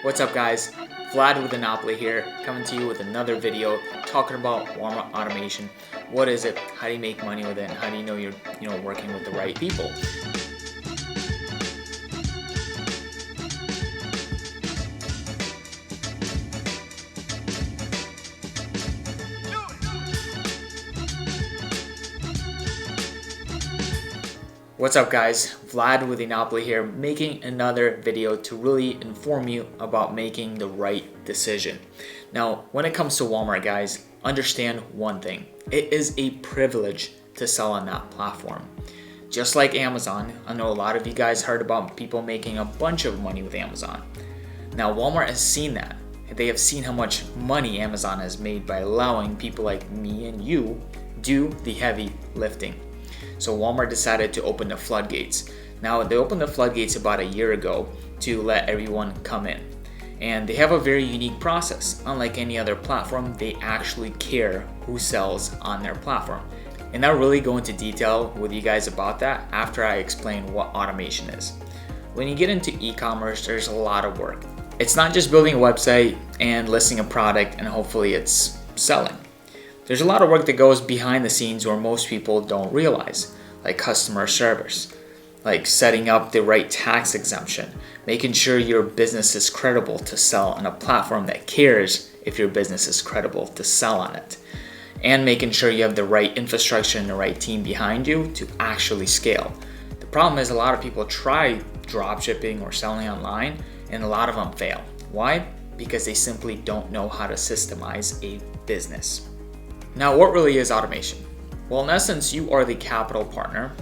What's up guys, Vlad with Enopoly here, coming to you with another video talking about Walmart automation. What is it, how do you make money with it, and how do you know you're working with the right people? What's up guys, Vlad with Enopoly here, making another video to really inform you about making the right decision. Now, when it comes to Walmart guys, understand one thing. It is a privilege to sell on that platform. Just like Amazon, I know a lot of you guys heard about people making a bunch of money with Amazon. Now, Walmart has seen that. They have seen how much money Amazon has made by allowing people like me and you do the heavy lifting. So Walmart decided to open the floodgates. Now they opened the floodgates about a year ago to let everyone come in. And they have a very unique process. Unlike any other platform, they actually care who sells on their platform. And I'll really go into detail with you guys about that after I explain what automation is. When you get into e-commerce, there's a lot of work. It's not just building a website and listing a product and hopefully it's selling. There's a lot of work that goes behind the scenes where most people don't realize, like customer service, like setting up the right tax exemption, making sure your business is credible to sell on a platform that cares if your business is credible to sell on it, and making sure you have the right infrastructure and the right team behind you to actually scale. The problem is a lot of people try drop shipping or selling online and a lot of them fail. Why? Because they simply don't know how to systemize a business. Now, what really is automation? Well, in essence, you are the capital partner,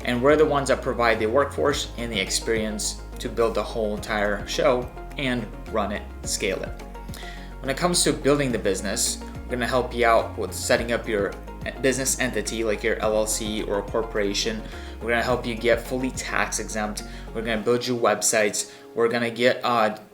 and we're the ones that provide the workforce and the experience to build the whole entire show and run it, scale it. When it comes to building the business, we're going to help you out with setting up your business entity like your LLC or a corporation. We're going to help you get fully tax exempt. We're going to build you websites. We're going to get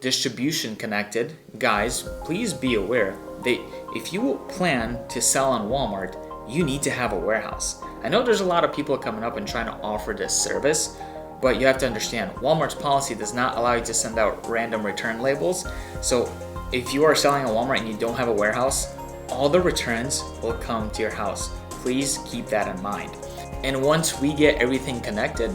distribution connected. Guys, please be aware that if you plan to sell on Walmart, you need to have a warehouse. I know there's a lot of people coming up and trying to offer this service, but you have to understand Walmart's policy does not allow you to send out random return labels. So if you are selling at Walmart and you don't have a warehouse, all the returns will come to your house. Please keep that in mind. And once we get everything connected,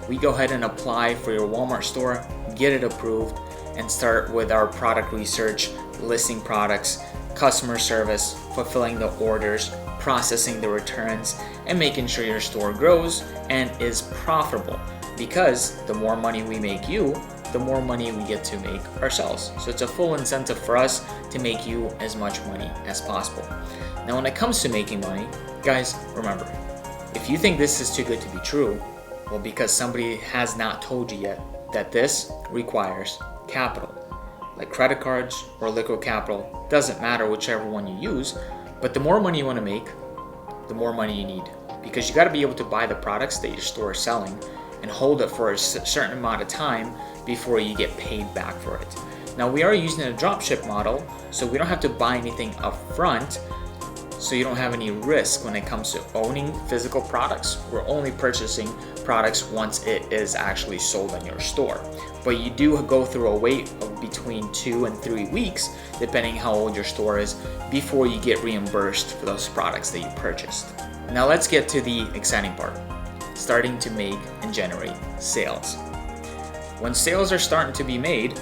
we go ahead and apply for your Walmart store, get it approved, and start with our product research, listing products, customer service, fulfilling the orders, processing the returns, and making sure your store grows and is profitable. Because the more money we make you, the more money we get to make ourselves. So it's a full incentive for us to make you as much money as possible. Now, when it comes to making money, guys, remember, if you think this is too good to be true, well, because somebody has not told you yet that this requires capital. Like credit cards or liquid capital, doesn't matter whichever one you use, but the more money you want to make, the more money you need. Because you got to be able to buy the products that your store is selling and hold it for a certain amount of time before you get paid back for it. Now, we are using a dropship model, so we don't have to buy anything up front, so you don't have any risk when it comes to owning physical products. We're only purchasing products once it is actually sold in your store. But you do go through a wait of between 2 and 3 weeks, depending how old your store is, before you get reimbursed for those products that you purchased. Now let's get to the exciting part, starting to make and generate sales. When sales are starting to be made,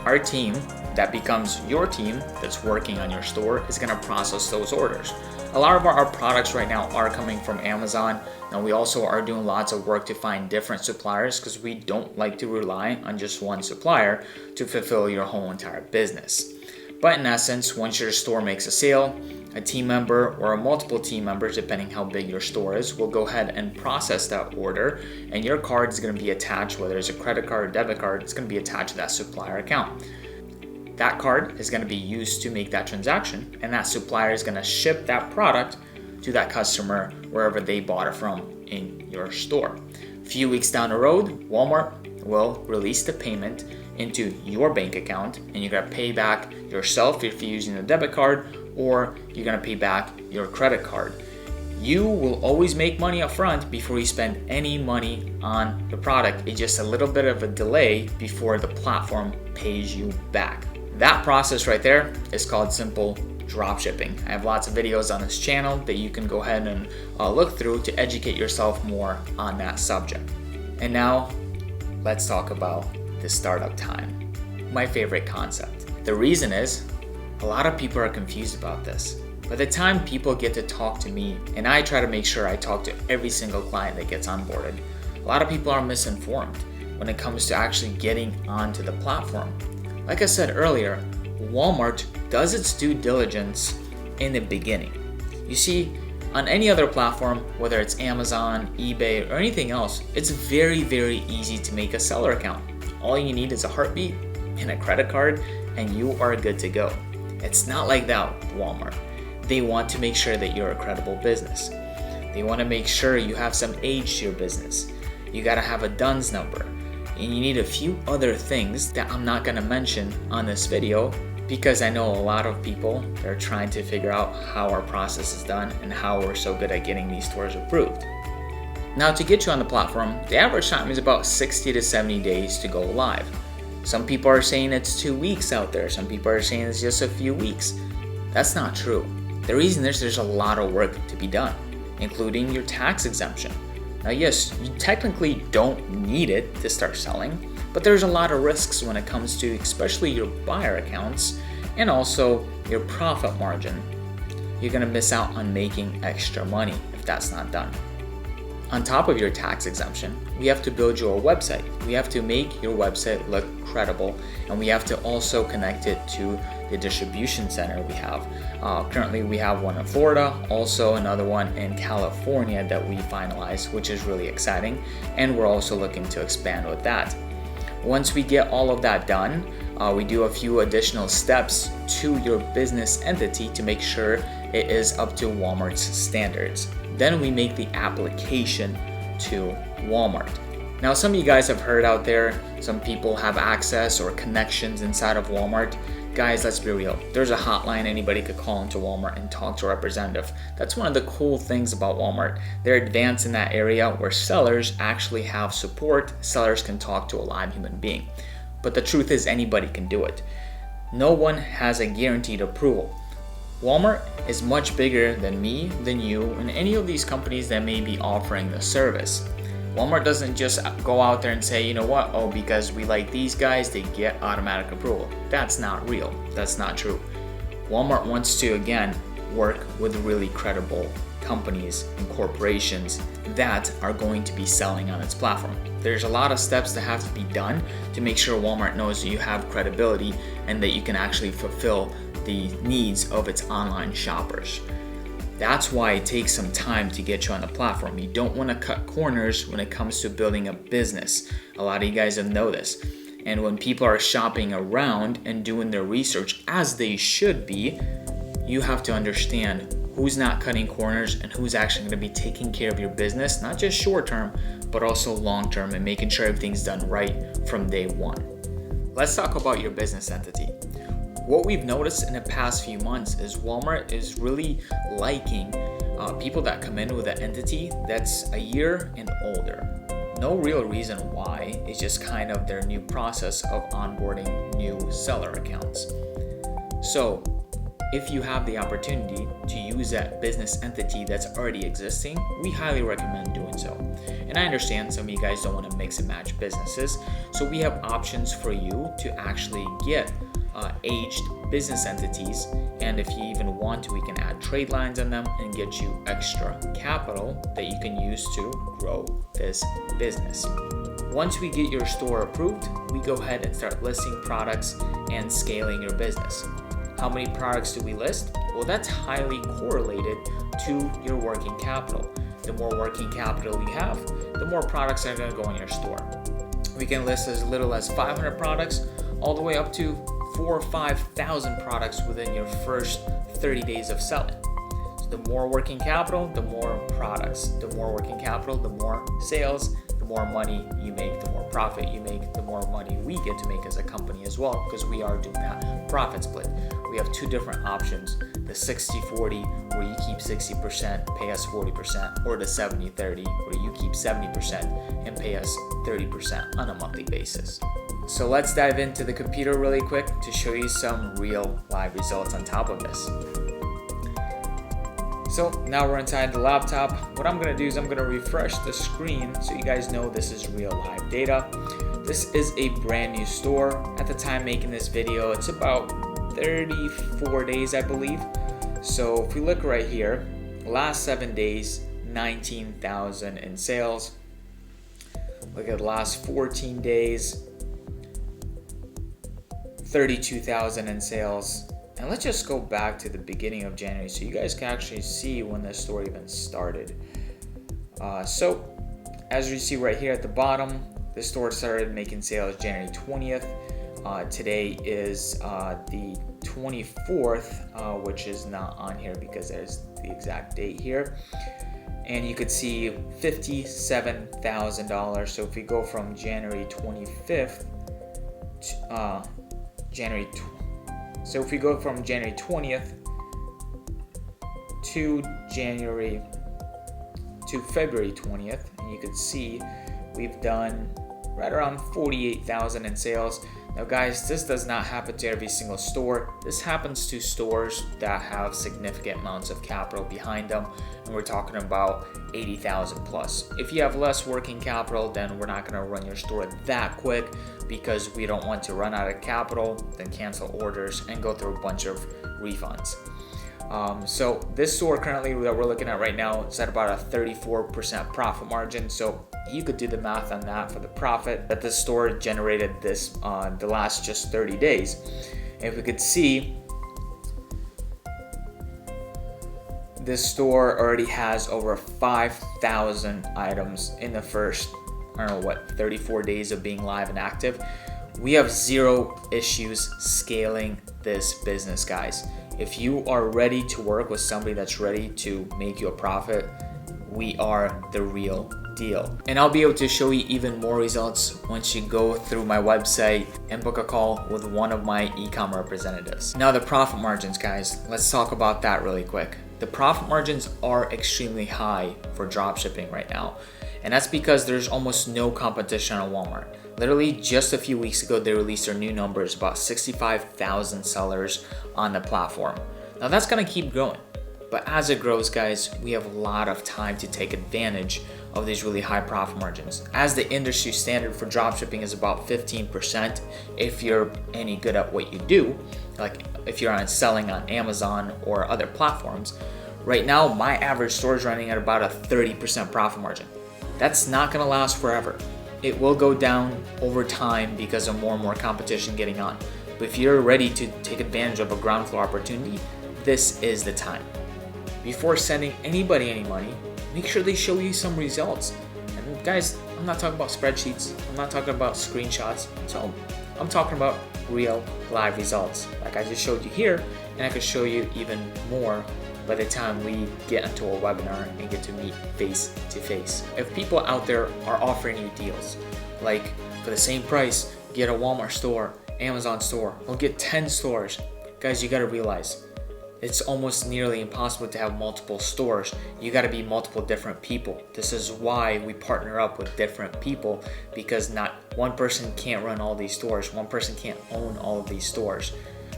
our team that becomes your team that's working on your store is going to process those orders. A lot of our products right now are coming from Amazon. Now we also are doing lots of work to find different suppliers because we don't like to rely on just one supplier to fulfill your whole entire business. But in essence, once your store makes a sale, a team member or multiple team members, depending how big your store is, will go ahead and process that order, and your card is going to be attached, whether it's a credit card or debit card, it's going to be attached to that supplier account. That card is going to be used to make that transaction, and that supplier is going to ship that product to that customer wherever they bought it from in your store. A few weeks down the road, Walmart will release the payment into your bank account, and you're going to pay back yourself if you're using a debit card, or you're going to pay back your credit card. You will always make money up front before you spend any money on the product. It's just a little bit of a delay before the platform pays you back. That process right there is called simple dropshipping. I have lots of videos on this channel that you can go ahead and look through to educate yourself more on that subject. And now let's talk about the startup time, my favorite concept. The reason is a lot of people are confused about this. By the time people get to talk to me, and I try to make sure I talk to every single client that gets onboarded, a lot of people are misinformed when it comes to actually getting onto the platform. Like I said earlier, Walmart does its due diligence in the beginning. You see, on any other platform, whether it's Amazon, eBay, or anything else, it's very, very easy to make a seller account. All you need is a heartbeat and a credit card, and you are good to go. It's not like that with Walmart. They want to make sure that you're a credible business. They want to make sure you have some age to your business. You got to have a DUNS number. And you need a few other things that I'm not going to mention on this video because I know a lot of people that are trying to figure out how our process is done and how we're so good at getting these stores approved. Now, to get you on the platform, the average time is about 60 to 70 days to go live. Some people are saying it's 2 weeks out there. Some people are saying it's just a few weeks. That's not true. The reason is there's a lot of work to be done, including your tax exemption. Now, yes, you technically don't need it to start selling, but there's a lot of risks when it comes to especially your buyer accounts and also your profit margin. You're gonna miss out on making extra money if that's not done. On top of your tax exemption, we have to build you a website. We have to make your website look credible, and we have to also connect it to the distribution center we have. Currently, we have one in Florida, also another one in California that we finalized, which is really exciting, and we're also looking to expand with that. Once we get all of that done, we do a few additional steps to your business entity to make sure it is up to Walmart's standards. Then we make the application to Walmart. Now, some of you guys have heard out there, some people have access or connections inside of Walmart. Guys, let's be real. There's a hotline anybody could call into Walmart and talk to a representative. That's one of the cool things about Walmart. They're advanced in that area where sellers actually have support. Sellers can talk to a live human being. But the truth is anybody can do it. No one has a guaranteed approval. Walmart is much bigger than me, than you, and any of these companies that may be offering the service. Walmart doesn't just go out there and say, you know what, oh, because we like these guys, they get automatic approval. That's not real. That's not true. Walmart wants to, again, work with really credible companies and corporations that are going to be selling on its platform. There's a lot of steps that have to be done to make sure Walmart knows that you have credibility and that you can actually fulfill the needs of its online shoppers. That's why it takes some time to get you on the platform. You don't want to cut corners when it comes to building a business. A lot of you guys know this. And when people are shopping around and doing their research, as they should be, you have to understand who's not cutting corners and who's actually going to be taking care of your business, not just short term, but also long term, and making sure everything's done right from day one. Let's talk about your business entity. What we've noticed in the past few months is Walmart is really liking people that come in with an entity that's a year and older. No real reason why, it's just kind of their new process of onboarding new seller accounts. So if you have the opportunity to use that business entity that's already existing, we highly recommend doing so. And I understand some of you guys don't want to mix and match businesses, so we have options for you to actually get aged business entities, and if you even want to, we can add trade lines on them and get you extra capital that you can use to grow this business. Once we get your store approved, we go ahead and start listing products and scaling your business. How many products do we list? Well, that's highly correlated to your working capital. The more working capital you have, the more products are going to go in your store. We can list as little as 500 products all the way up to 4,000 or 5,000 products within your first 30 days of selling. So the more working capital, the more products. The more working capital, the more sales. The more money you make, the more profit you make, the more money we get to make as a company as well, because we are doing that profit split. We have two different options the 60-40 where you keep 60%, pay us 40%, or the 70-30 where you keep 70% and pay us 30% on a monthly basis. So let's dive into the computer really quick to show you some real live results on top of this. So now we're inside the laptop. What I'm gonna do is I'm gonna refresh the screen so you guys know this is real live data. This is a brand new store. At the time making this video, it's about 34 days, I believe. So if we look right here, last 7 days, 19,000 in sales. Look at the last 14 days, 32,000 in sales. And let's just go back to the beginning of January so you guys can actually see when this store even started. So as you see right here at the bottom, the store started making sales January 20th. Today is the 24th, which is not on here because there's the exact date here. And you could see $57,000. So if we go from January 25th to so if we go from January 20th to February 20th, and you can see we've done right around 48,000 in sales. Now guys, this does not happen to every single store. This happens to stores that have significant amounts of capital behind them, and we're talking about 80,000 plus. If you have less working capital, then we're not gonna run your store that quick because we don't want to run out of capital, then cancel orders and go through a bunch of refunds. So this store currently that we're looking at right now is at about a 34% profit margin. So you could do the math on that for the profit that this store generated this the last just 30 days. If we could see, this store already has over 5,000 items in the first, 34 days of being live and active. We have zero issues scaling this business, guys. If you are ready to work with somebody that's ready to make you a profit, we are the real deal. And I'll be able to show you even more results once you go through my website and book a call with one of my e-com representatives. Now the profit margins, guys, let's talk about that really quick. The profit margins are extremely high for dropshipping right now. And that's because there's almost no competition on Walmart. Literally just a few weeks ago, they released their new numbers, about 65,000 sellers on the platform. Now that's gonna keep growing. But as it grows, guys, we have a lot of time to take advantage of these really high profit margins. As the industry standard for dropshipping is about 15% if you're any good at what you do, like if you're selling on Amazon or other platforms. Right now, my average store is running at about a 30% profit margin. That's not gonna last forever. It will go down over time because of more and more competition getting on. But if you're ready to take advantage of a ground floor opportunity, this is the time. Before sending anybody any money, make sure they show you some results. And guys, I'm not talking about spreadsheets. I'm not talking about screenshots. So I'm talking about real live results. Like I just showed you here, and I could show you even more by the time we get into a webinar and get to meet face to face. If people out there are offering you deals, like for the same price, get a Walmart store, Amazon store, or get 10 stores, guys, you gotta realize, it's almost nearly impossible to have multiple stores. You gotta be multiple different people. This is why we partner up with different people, because not one person can't run all these stores. One person can't own all of these stores.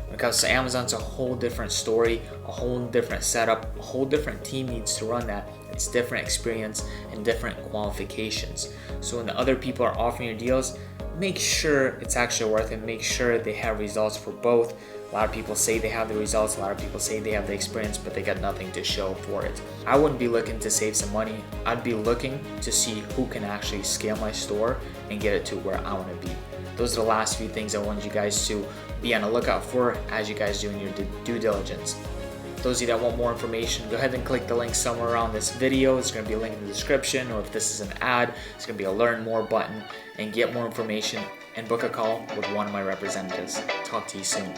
When it comes to Amazon, it's a whole different story, a whole different setup, a whole different team needs to run that. It's different experience and different qualifications. So when the other people are offering you deals, make sure it's actually worth it. Make sure they have results for both. A lot of people say they have the results, a lot of people say they have the experience, but they got nothing to show for it. I wouldn't be looking to save some money. I'd be looking to see who can actually scale my store and get it to where I want to be. Those are the last few things I wanted you guys to be on the lookout for as you guys do in your due diligence. Those of you that want more information, go ahead and click the link somewhere around this video. It's going to be a link in the description, or if this is an ad, it's going to be a learn more button, and get more information and book a call with one of my representatives. Talk to you soon.